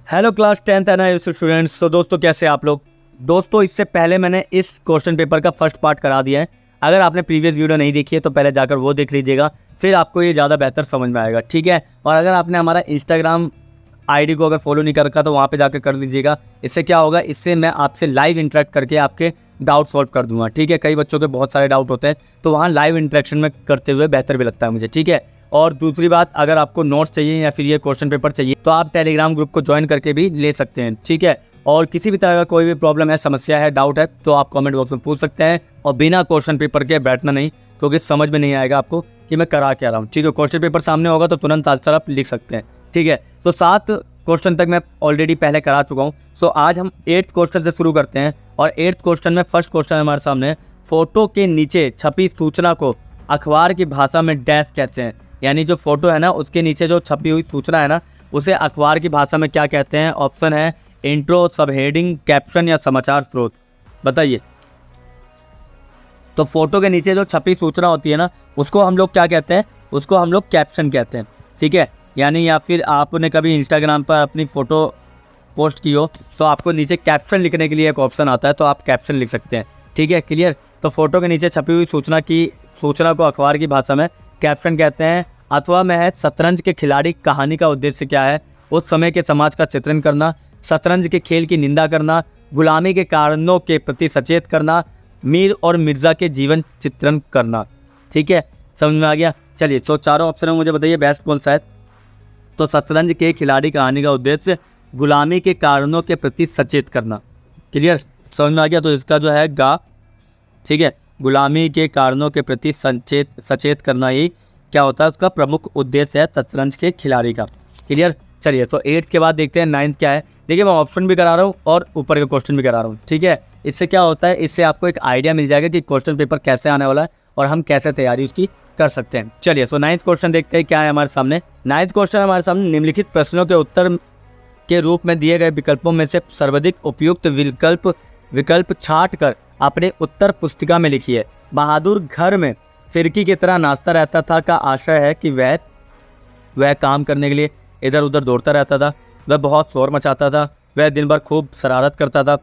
Hello class 10th and students. तो दोस्तों कैसे आप लोग। दोस्तों इससे पहले मैंने इस क्वेश्चन पेपर का फर्स्ट पार्ट करा दिया है। अगर आपने प्रीवियस वीडियो नहीं देखी है तो पहले जाकर वो देख लीजिएगा, फिर आपको ये ज़्यादा बेहतर समझ में आएगा, ठीक है। और अगर आपने हमारा इंस्टाग्राम आईडी को अगर फॉलो नहीं कर रखा तो वहाँ पे जाकर कर लीजिएगा। इससे क्या होगा, इससे मैं आपसे लाइव इंटरेक्ट करके आपके डाउट सॉल्व कर दूंगा, ठीक है। कई बच्चों के बहुत सारे डाउट होते हैं तो वहाँ लाइव इंटरेक्शन में करते हुए बेहतर भी लगता है मुझे, ठीक है। और दूसरी बात, अगर आपको नोट्स चाहिए या फिर ये क्वेश्चन पेपर चाहिए तो आप टेलीग्राम ग्रुप को ज्वाइन करके भी ले सकते हैं, ठीक है। और किसी भी तरह का कोई भी प्रॉब्लम है, समस्या है, डाउट है तो आप कमेंट बॉक्स में पूछ सकते हैं। और बिना क्वेश्चन पेपर के बैठना नहीं, क्योंकि समझ में नहीं आएगा आपको कि मैं करा क्या रहा हूँ, ठीक है। क्वेश्चन पेपर सामने होगा तो तुरंत आंसर आप लिख सकते हैं, ठीक है। तो 7 क्वेश्चन तक मैं ऑलरेडी पहले करा चुका हूँ। सो आज हम 8th क्वेश्चन से शुरू करते हैं। और 8th क्वेश्चन में फर्स्ट क्वेश्चन है हमारे सामने, फोटो के नीचे छपी सूचना को अखबार की भाषा में डैश कहते हैं। यानी जो फोटो है ना, उसके नीचे जो छपी हुई सूचना है ना, उसे अखबार की भाषा में क्या कहते हैं। ऑप्शन है इंट्रो, सब हेडिंग, कैप्शन या समाचार स्रोत। बताइए। तो फोटो के नीचे जो छपी सूचना होती है ना, उसको हम लोग क्या कहते हैं, उसको हम लोग कैप्शन कहते हैं, ठीक है। यानी या फिर आपने कभी इंस्टाग्राम पर अपनी फ़ोटो पोस्ट की हो तो आपको नीचे कैप्शन लिखने के लिए एक ऑप्शन आता है, तो आप कैप्शन लिख सकते हैं, ठीक है, क्लियर। तो फोटो के नीचे छपी हुई सूचना को अखबार की भाषा में कैप्शन कहते हैं। अथवा में है शतरंज के खिलाड़ी कहानी का उद्देश्य क्या है, उस समय के समाज का चित्रण करना, शतरंज के खेल की निंदा करना, गुलामी के कारणों के प्रति सचेत करना, मीर और मिर्ज़ा के जीवन चित्रण करना, ठीक है। समझ में आ गया। चलिए, तो चारों ऑप्शन में मुझे बताइए बेस्ट कौन सा है। तो शतरंज के खिलाड़ी कहानी का उद्देश्य गुलामी के कारणों के प्रति सचेत करना, क्लियर, समझ में आ गया। तो इसका जो है गा, ठीक है, गुलामी के कारणों के प्रति सचेत करना ही क्या होता है, उसका प्रमुख उद्देश्य है शतरंज के खिलाड़ी का, क्लियर। चलिए, तो 8th के बाद देखते हैं 9th क्या है। देखिए, मैं ऑप्शन भी करा रहा हूँ और ऊपर के क्वेश्चन भी करा रहा हूँ, ठीक है। इससे क्या होता है, इससे आपको एक आइडिया मिल जाएगा कि क्वेश्चन पेपर कैसे आने वाला है और हम कैसे तैयारी उसकी कर सकते हैं। चलिए, तो 9th क्वेश्चन देखते हैं क्या है हमारे सामने। 9th क्वेश्चन हमारे सामने, निम्नलिखित प्रश्नों के उत्तर के रूप में दिए गए विकल्पों में से सर्वाधिक उपयुक्त विकल्प छांट कर अपने उत्तर पुस्तिका में लिखिए। बहादुर घर में फिरकी की तरह नाचता रहता था का आशय है कि वह काम करने के लिए इधर उधर दौड़ता रहता था, वह बहुत शोर मचाता था, वह दिन भर खूब शरारत करता था,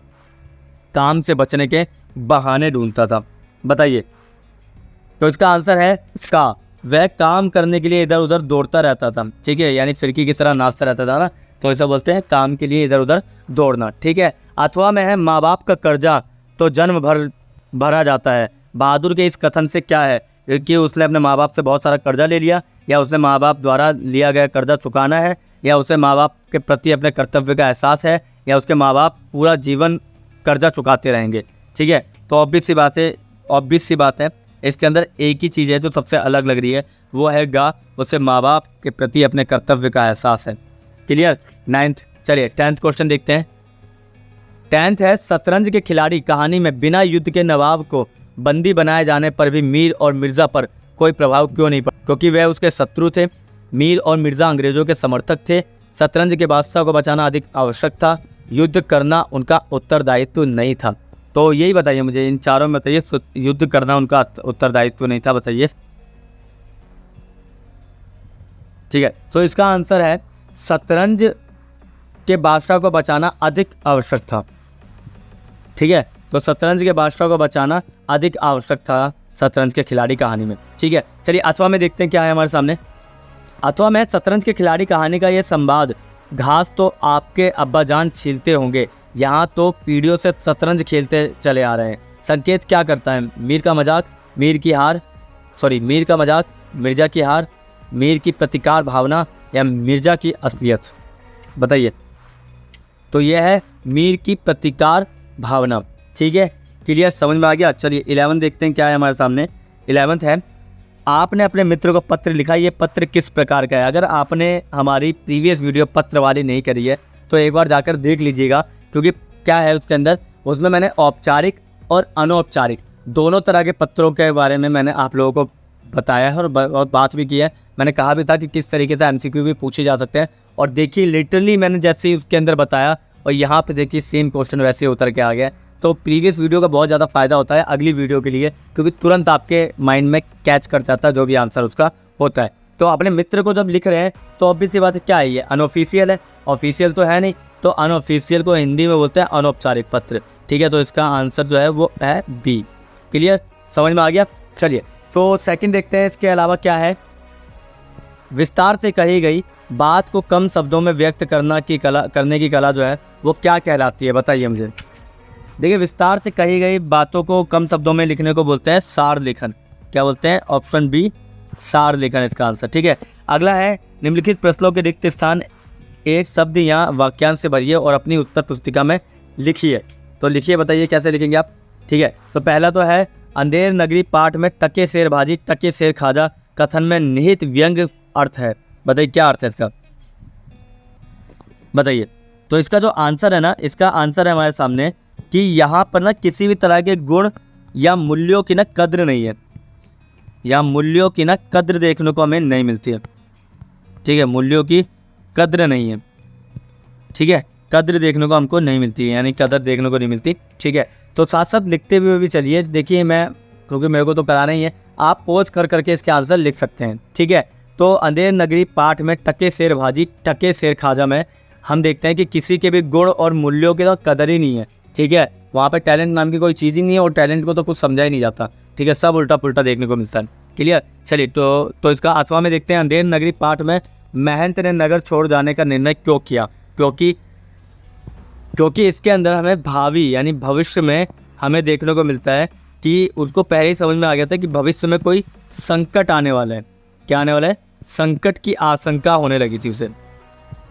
काम से बचने के बहाने ढूंढता था। बताइए। तो इसका आंसर है का, वह काम करने के लिए इधर उधर दौड़ता रहता था, ठीक है। यानी फिरकी की तरह नाचता रहता था ना, तो ऐसा बोलते हैं काम के लिए इधर उधर दौड़ना, ठीक है। अथवा में है माँ बाप का कर्जा तो जन्म भर भरा जाता है। बहादुर के इस कथन से क्या है, कि उसने अपने माँ बाप से बहुत सारा कर्जा ले लिया, या उसने माँ बाप द्वारा लिया गया कर्जा चुकाना है, या उसे माँ बाप के प्रति अपने कर्तव्य का एहसास है, या उसके माँ बाप पूरा जीवन कर्जा चुकाते रहेंगे, ठीक है। तो ऑब्वियस सी बात है इसके अंदर एक ही चीज़ है जो सबसे अलग लग रही है, वो है गा, उसे माँ बाप के प्रति अपने कर्तव्य का एहसास है, क्लियर। 9th। चलिए 10th क्वेश्चन देखते हैं। 10th है, शतरंज के खिलाड़ी कहानी में बिना युद्ध के नवाब को बंदी बनाए जाने पर भी मीर और मिर्ज़ा पर कोई प्रभाव क्यों नहीं पड़ा, क्योंकि वह उसके शत्रु थे। मीर और मिर्ज़ा अंग्रेज़ों के समर्थक थे। शतरंज के बादशाह को बचाना अधिक आवश्यक था। युद्ध करना उनका उत्तरदायित्व नहीं था। तो यही बताइए मुझे, इन चारों में बताइए, युद्ध करना उनका उत्तरदायित्व नहीं था, बताइए, ठीक है। तो इसका आंसर है शतरंज के बादशाह को बचाना अधिक आवश्यक था, ठीक है। तो शतरंज के बादशाह को बचाना अधिक आवश्यक था शतरंज के खिलाड़ी कहानी में, ठीक है। चलिए, अथवा में देखते हैं क्या है हमारे सामने। अथवा में शतरंज के खिलाड़ी कहानी का यह संवाद, घास तो आपके अब्बाजान छीलते होंगे, यहाँ तो पीढ़ियों से शतरंज खेलते चले आ रहे हैं, संकेत क्या करता है। मीर का मजाक, मिर्जा की हार, मीर की प्रतिकार भावना, या मिर्जा की असलियत। बताइए। तो यह है मीर की प्रतिकार भावना, ठीक है, क्लियर, समझ में आ गया। चलिए 11 देखते हैं क्या है हमारे सामने। 11th है, आपने अपने मित्र को पत्र लिखा, ये पत्र किस प्रकार का है। अगर आपने हमारी प्रीवियस वीडियो पत्र वाली नहीं करी है तो एक बार जाकर देख लीजिएगा, क्योंकि क्या है उसके अंदर, उसमें मैंने औपचारिक और अनौपचारिक दोनों तरह के पत्रों के बारे में मैंने आप लोगों को बताया है और बात भी की है। मैंने कहा भी था कि किस तरीके से MCQ भी पूछे जा सकते हैं। और देखिए, लिटरली मैंने जैसे ही उसके अंदर बताया और यहाँ पे देखिए सेम क्वेश्चन वैसे उतर के आ गया। तो प्रीवियस वीडियो का बहुत ज़्यादा फ़ायदा होता है अगली वीडियो के लिए, क्योंकि तुरंत आपके माइंड में कैच कर जाता है जो भी आंसर उसका होता है। तो अपने मित्र को जब लिख रहे हैं तो ऑब्वियस सी बात है क्या है, ये अनऑफिशियल है, ऑफिशियल तो है नहीं, तो अनऑफिशियल को हिंदी में बोलते हैं अनौपचारिक पत्र। ठीक है, तो इसका आंसर जो है वो है बी। क्लियर, समझ में आ गया। चलिए तो सेकंड देखते हैं, इसके अलावा क्या है। विस्तार से कही गई बात को कम शब्दों में व्यक्त करने की कला जो है वो क्या कहलाती है, बताइए मुझे। देखिए, विस्तार से कही गई बातों को कम शब्दों में लिखने को बोलते हैं सार लेखन। क्या बोलते हैं? ऑप्शन बी, सार लेखन इसका आंसर। ठीक है, अगला है निम्नलिखित प्रश्नों के रिक्त स्थान एक शब्द या वाक्यांश से भरिए और अपनी उत्तर पुस्तिका में लिखिए। तो लिखिए, बताइए कैसे लिखेंगे आप। ठीक है, तो पहला तो है अंधेर नगरी पाठ में टके शेर भाजी टके शेर खाजा कथन में निहित व्यंग अर्थ है। बताइए क्या अर्थ है इसका, बताइए। तो इसका जो आंसर है ना, इसका आंसर है हमारे सामने कि यहाँ पर ना किसी भी तरह के गुण या मूल्यों की ना कद्र नहीं है, या मूल्यों की ना कद्र देखने को हमें नहीं मिलती है। ठीक है, मूल्यों की कद्र नहीं है। ठीक है, कद्र देखने को हमको नहीं मिलती है, यानी कदर देखने को नहीं मिलती। ठीक है, तो साथ साथ लिखते हुए भी चलिए। देखिए, मैं क्योंकि मेरे को तो कराना ही है, आप पोज कर करके इसके आंसर लिख सकते हैं। ठीक है, तो अंधेर नगरी पाठ में टके शेर भाजी टके शेर खाजा में हम देखते हैं कि किसी के भी गुण और मूल्यों की तो कदर ही नहीं है। ठीक है, वहाँ पे टैलेंट नाम की कोई चीज़ ही नहीं है, और टैलेंट को तो कुछ समझा ही नहीं जाता। ठीक है, सब उल्टा पुल्टा देखने को मिलता है। क्लियर, चलिए तो इसका आठवां में देखते हैं। अंधेर नगरी पाठ में महंत ने नगर छोड़ जाने का निर्णय क्यों किया? क्योंकि इसके अंदर हमें भावी यानी भविष्य में हमें देखने को मिलता है कि उसको पहले ही समझ में आ गया था कि भविष्य में कोई संकट आने वाला है। क्या आने वाला है? संकट की आशंका होने लगी थी उसे।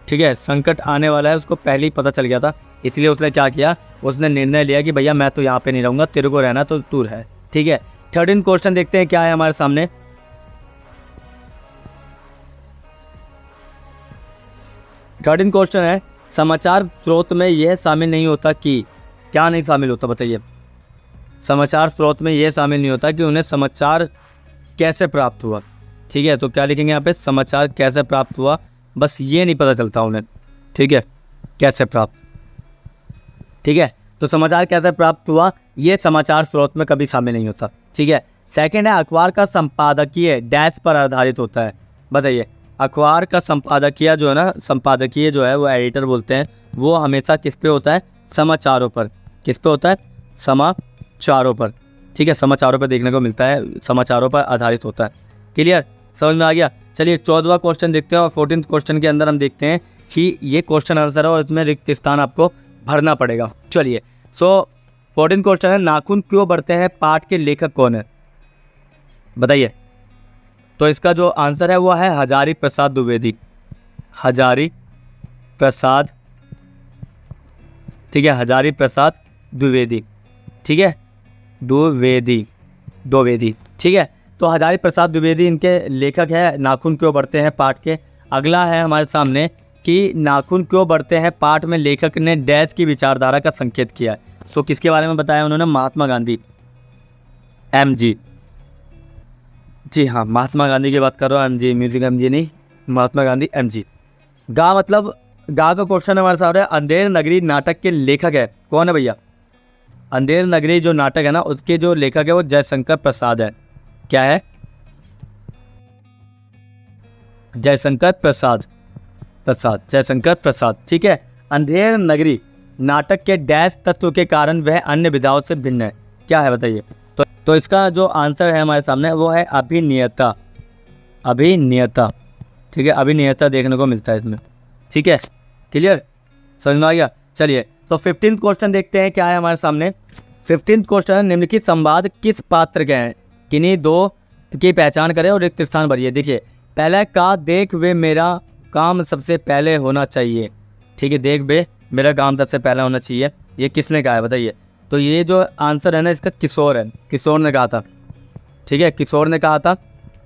ठीक है, संकट आने वाला है उसको पहले ही पता चल गया था, इसलिए उसने क्या किया, उसने निर्णय लिया कि भैया मैं तो यहाँ पे नहीं रहूँगा, तेरे को रहना तो तू है। ठीक है, 13 क्वेश्चन देखते हैं क्या है हमारे सामने। 13 क्वेश्चन है, समाचार स्रोत में यह शामिल नहीं होता कि, क्या नहीं शामिल होता बताइए। समाचार स्रोत में यह शामिल नहीं होता कि उन्हें समाचार कैसे प्राप्त हुआ। ठीक है, तो क्या लिखेंगे यहाँ पे? समाचार कैसे प्राप्त हुआ, बस ये नहीं पता चलता उन्हें। ठीक है, कैसे प्राप्त। ठीक है, तो समाचार कैसे प्राप्त हुआ ये समाचार स्रोत में कभी शामिल नहीं होता। ठीक है, सेकंड है अखबार का संपादकीय डैश पर आधारित होता है। बताइए, अखबार का संपादकीय जो है ना, संपादकीय जो है वो एडिटर बोलते हैं, वो हमेशा किस पे होता है? समाचारों पर। किस पे होता है? समाचारों पर। ठीक है, समाचारों पर देखने को मिलता है, समाचारों पर आधारित होता है। क्लियर, समझ में आ गया। चलिए 14वां क्वेश्चन देखते हैं, और 14th क्वेश्चन के अंदर हम देखते हैं कि ये क्वेश्चन आंसर है और इसमें रिक्त स्थान आपको भरना पड़ेगा। चलिए, 14th क्वेश्चन है, नाखून क्यों बढ़ते हैं पाठ के लेखक कौन है? बताइए। तो इसका जो आंसर है वो है हजारी प्रसाद द्विवेदी। हजारी प्रसाद, ठीक है, हजारी प्रसाद द्विवेदी। ठीक है, द्विवेदी। ठीक है, तो हजारी प्रसाद द्विवेदी इनके लेखक है, नाखून क्यों बढ़ते हैं पाठ के। अगला है हमारे सामने कि नाखून क्यों बढ़ते हैं पाठ में लेखक ने डैश की विचारधारा का संकेत किया है। सो किसके बारे में बताया उन्होंने? महात्मा गांधी, MG। जी हाँ, महात्मा गांधी की बात कर रहा हूँ, MG म्यूजिक MG नहीं, महात्मा गांधी MG। गा मतलब गा का क्वेश्चन हमारे सामने, अंधेर नगरी नाटक के लेखक है कौन है भैया? अंधेर नगरी जो नाटक है ना, उसके जो लेखक है वो जयशंकर प्रसाद है। क्या है? जयशंकर प्रसाद। जयशंकर प्रसाद। ठीक है, अंधेर नगरी नाटक के डैश तत्व के कारण वह अन्य विधाओं से भिन्न है। क्या है बताइए। तो इसका जो आंसर है हमारे सामने वो है अभिनियता। ठीक है, अभिनियता देखने को मिलता है इसमें। ठीक है, क्लियर, समझ में आ गया। चलिए, तो 15th क्वेश्चन देखते हैं क्या है हमारे सामने। 15th क्वेश्चन, निम्नलिखित संवाद किस पात्र के हैं? किन्हीं दो की पहचान करें और रिक्त स्थान भरिए। देखिए, पहला का देख वे मेरा काम सबसे पहले होना चाहिए। ठीक है, देख वे मेरा काम सबसे पहले होना चाहिए, ये किसने कहा है बताइए। तो ये जो आंसर है ना इसका किशोर है, किशोर ने कहा था। ठीक है, किशोर ने कहा था।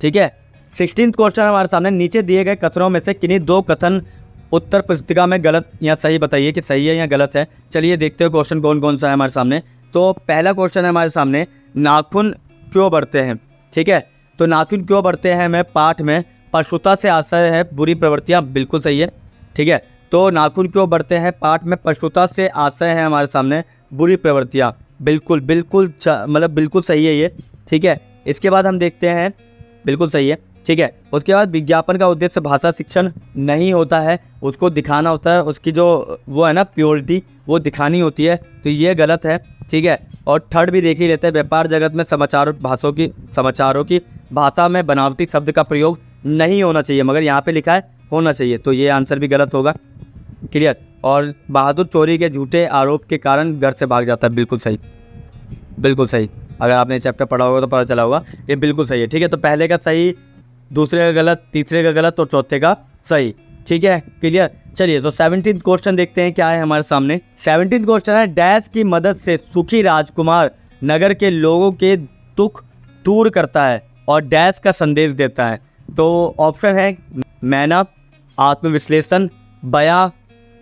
ठीक है, 16th क्वेश्चन हमारे सामने, नीचे दिए गए कथनों में से किन्हीं दो कथन उत्तर पुस्तिका में गलत या सही बताइए कि सही है या गलत है। चलिए देखते हैं क्वेश्चन कौन कौन सा है हमारे सामने। तो पहला क्वेश्चन है हमारे सामने, नाखून क्यों बढ़ते हैं। ठीक है, तो नाखून क्यों बढ़ते हैं में पाठ में पशुता से आशय है बुरी प्रवृत्तियाँ, बिल्कुल सही है। ठीक है, तो नाखून क्यों बढ़ते हैं पाठ में पशुता से आशय है हमारे सामने बुरी प्रवृत्तियाँ, बिल्कुल बिल्कुल सही है ये। ठीक है, इसके बाद हम देखते हैं, बिल्कुल सही है। ठीक है। उसके बाद विज्ञापन का उद्देश्य भाषा शिक्षण नहीं होता है, उसको दिखाना होता है, उसकी जो वो है ना प्योरिटी वो दिखानी होती है, तो ये गलत है, ठीक है। और थर्ड भी देख ही लेते हैं, व्यापार जगत में समाचारों की भाषा में बनावटी शब्द का प्रयोग नहीं होना चाहिए, मगर यहाँ पे लिखा है होना चाहिए, तो ये आंसर भी गलत होगा। क्लियर। और बहादुर चोरी के झूठे आरोप के कारण घर से भाग जाता है, बिल्कुल सही, बिल्कुल सही। अगर आपने चैप्टर पढ़ा होगा तो पता चला होगा, ये बिल्कुल सही है, ठीक है। तो पहले का सही, दूसरे का गलत, तीसरे का गलत और चौथे का सही, ठीक है। क्लियर। चलिए तो 17th क्वेश्चन देखते हैं क्या है हमारे सामने। 17th क्वेश्चन है, डैश की मदद से सुखी राजकुमार नगर के लोगों के दुख दूर करता है और डैश का संदेश देता है। तो ऑप्शन है मैना, आत्मविश्लेषण, बया,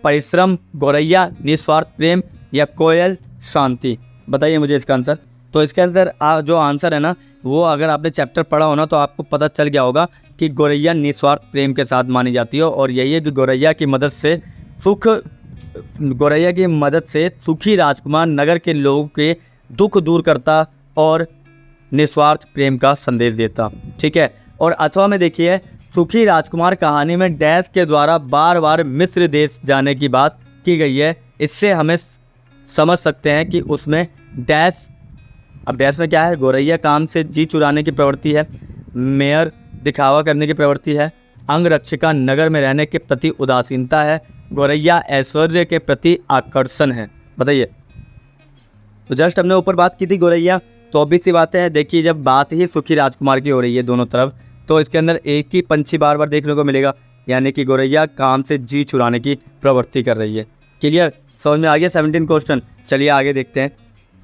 परिश्रम, गौरैया, निस्वार्थ प्रेम या कोयल, शांति। बताइए मुझे इसका आंसर। तो इसके अंदर जो आंसर है ना, वो अगर आपने चैप्टर पढ़ा हो ना तो आपको पता चल गया होगा कि गौरैया निस्वार्थ प्रेम के साथ मानी जाती है, और यही है कि गौरैया की मदद से सुखी राजकुमार नगर के लोगों के दुख दूर करता और निस्वार्थ प्रेम का संदेश देता, ठीक है। और अथवा में देखिए, सुखी राजकुमार कहानी में डैश के द्वारा बार बार मिस्र देश जाने की बात की गई है। इससे हमें समझ सकते हैं कि उसमें डैश, अब डैश में क्या है, गौरैया काम से जी चुराने की प्रवृत्ति है, मेयर दिखावा करने की प्रवृत्ति है, अंगरक्षिका नगर में रहने के प्रति उदासीनता है, गौरैया ऐश्वर्य के प्रति आकर्षण है। बताइए। तो जस्ट हमने ऊपर बात की थी गौरैया, तो ऑब्वियस सी बात है, देखिए जब बात ही सुखी राजकुमार की हो रही है दोनों तरफ, तो इसके अंदर एक ही पंछी बार बार देखने को मिलेगा, यानी कि गौरैया काम से जी चुराने की प्रवृत्ति कर रही है। क्लियर, समझ में आ गया 17 क्वेश्चन। चलिए आगे देखते हैं।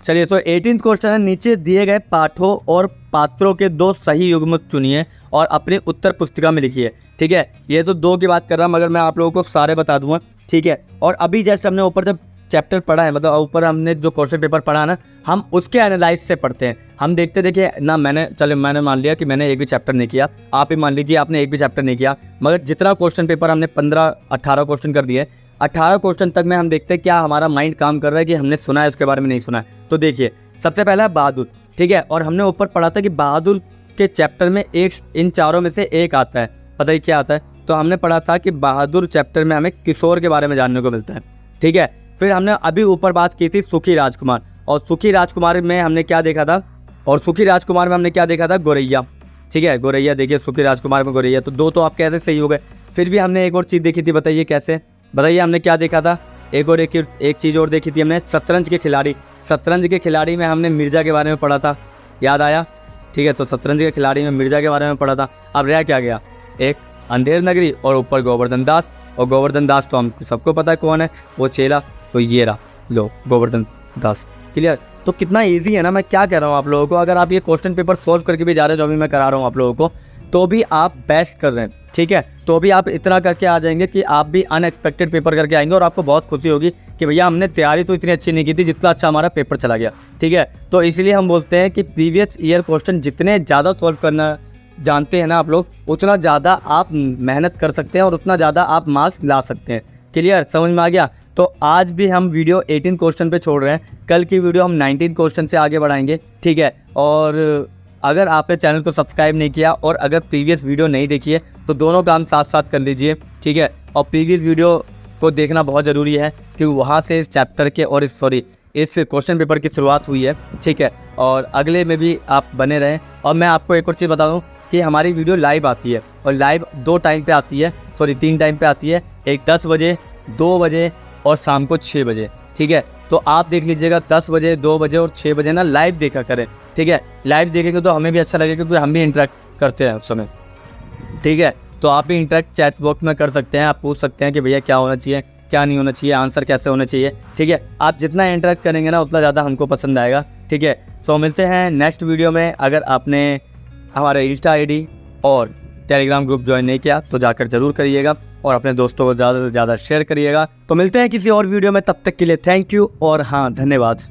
चलिए तो 18 क्वेश्चन है, नीचे दिए गए पाठों और पात्रों के 2 सही युग्म चुनिए और अपनी उत्तर पुस्तिका में लिखिए, ठीक है। ये तो 2 की बात कर रहा हूँ, मगर मैं आप लोगों को सारे बता दूंगा, ठीक है। और अभी जस्ट हमने ऊपर जब चैप्टर पढ़ा है, मतलब ऊपर हमने जो क्वेश्चन पेपर पढ़ा है ना, हम उसके एनालाइज से पढ़ते हैं, हम देखते देखिए ना। मैंने मान लिया कि मैंने एक भी चैप्टर नहीं किया, आप ही मान लीजिए आपने एक भी चैप्टर नहीं किया, मगर जितना क्वेश्चन पेपर हमने 15-18 क्वेश्चन कर दिए, 18 क्वेश्चन तक में हम देखते हैं क्या हमारा माइंड काम कर रहा है कि हमने सुना है उसके बारे में नहीं सुना है। तो देखिए सबसे पहला है बहादुर, ठीक है। और हमने ऊपर पढ़ा था कि बहादुर के चैप्टर में इन चारों में से एक आता है, पता ही क्या आता है। तो हमने पढ़ा था कि बहादुर चैप्टर में हमें किशोर के बारे में जानने को मिलता है, ठीक है। फिर हमने अभी ऊपर बात की थी सुखी राजकुमार, और सुखी राजकुमार में हमने क्या देखा था, गौरैया, ठीक है। गौरैया देखिए, सुखी राजकुमार में गौरैया, तो 2 तो आप कैसे सही हो गए। फिर भी हमने एक और चीज़ देखी थी, बताइए कैसे, बताइए हमने क्या देखा था। एक चीज़ और देखी थी हमने, शतरंज के खिलाड़ी में हमने मिर्ज़ा के बारे में पढ़ा था, याद आया, ठीक है। तो शतरंज के खिलाड़ी में मिर्ज़ा के बारे में पढ़ा था। अब रह क्या गया, एक अंधेर नगरी और ऊपर गोवर्धन दास, और गोवर्धन दास तो हम सबको पता है कौन है, वो चेला, तो ये रहा लो गोवर्धन दास। क्लियर। तो कितना इजी है ना, मैं क्या कह रहा हूँ आप लोगों को, अगर आप ये क्वेश्चन पेपर सॉल्व करके भी जा रहे हो जो अभी मैं करा रहा हूँ आप लोगों को, तो भी आप बेस्ट कर रहे हैं, ठीक है। तो भी आप इतना करके आ जाएंगे कि आप भी अनएक्सपेक्टेड पेपर करके आएंगे, और आपको बहुत खुशी होगी कि भैया हमने तैयारी तो इतनी अच्छी नहीं की थी जितना अच्छा हमारा पेपर चला गया, ठीक है। तो इसलिए हम बोलते हैं कि प्रीवियस ईयर क्वेश्चन जितने ज़्यादा सॉल्व करना जानते हैं ना आप लोग, उतना ज़्यादा आप मेहनत कर सकते हैं और उतना ज़्यादा आप मार्क्स ला सकते हैं। क्लियर, समझ में आ गया। तो आज भी हम वीडियो 18 क्वेश्चन पे छोड़ रहे हैं, कल की वीडियो हम 19 क्वेश्चन से आगे बढ़ाएंगे, ठीक है। और अगर आपने चैनल को सब्सक्राइब नहीं किया और अगर प्रीवियस वीडियो नहीं देखी है तो दोनों काम साथ साथ कर लीजिए, ठीक है। और प्रीवियस वीडियो को देखना बहुत ज़रूरी है, क्योंकि वहाँ से इस चैप्टर के और इस क्वेश्चन पेपर की शुरुआत हुई है, ठीक है। और अगले में भी आप बने रहें। और मैं आपको एक और चीज़ बता दूँ कि हमारी वीडियो लाइव आती है, और लाइव 3 टाइम पे आती है, एक 10 बजे, 2 बजे और शाम को 6 बजे, ठीक है। तो आप देख लीजिएगा 10 बजे, 2 बजे और 6 बजे ना लाइव देखा करें, ठीक है। लाइव देखेंगे तो हमें भी अच्छा लगेगा, क्योंकि हम भी इंटरेक्ट करते हैं उस समय, ठीक है। तो आप भी इंटरेक्ट चैट बॉक्स में कर सकते हैं, आप पूछ सकते हैं कि भैया क्या होना चाहिए, क्या नहीं होना चाहिए, आंसर कैसे होना चाहिए, ठीक है। आप जितना इंटरेक्ट करेंगे ना उतना ज़्यादा हमको पसंद आएगा, ठीक है। सो मिलते हैं नेक्स्ट वीडियो में। अगर आपने हमारा इंस्टा आईडी और टेलीग्राम ग्रुप ज्वाइन नहीं किया तो जाकर जरूर करिएगा, और अपने दोस्तों को ज़्यादा से ज़्यादा शेयर करिएगा। तो मिलते हैं किसी और वीडियो में, तब तक के लिए थैंक यू और हाँ धन्यवाद।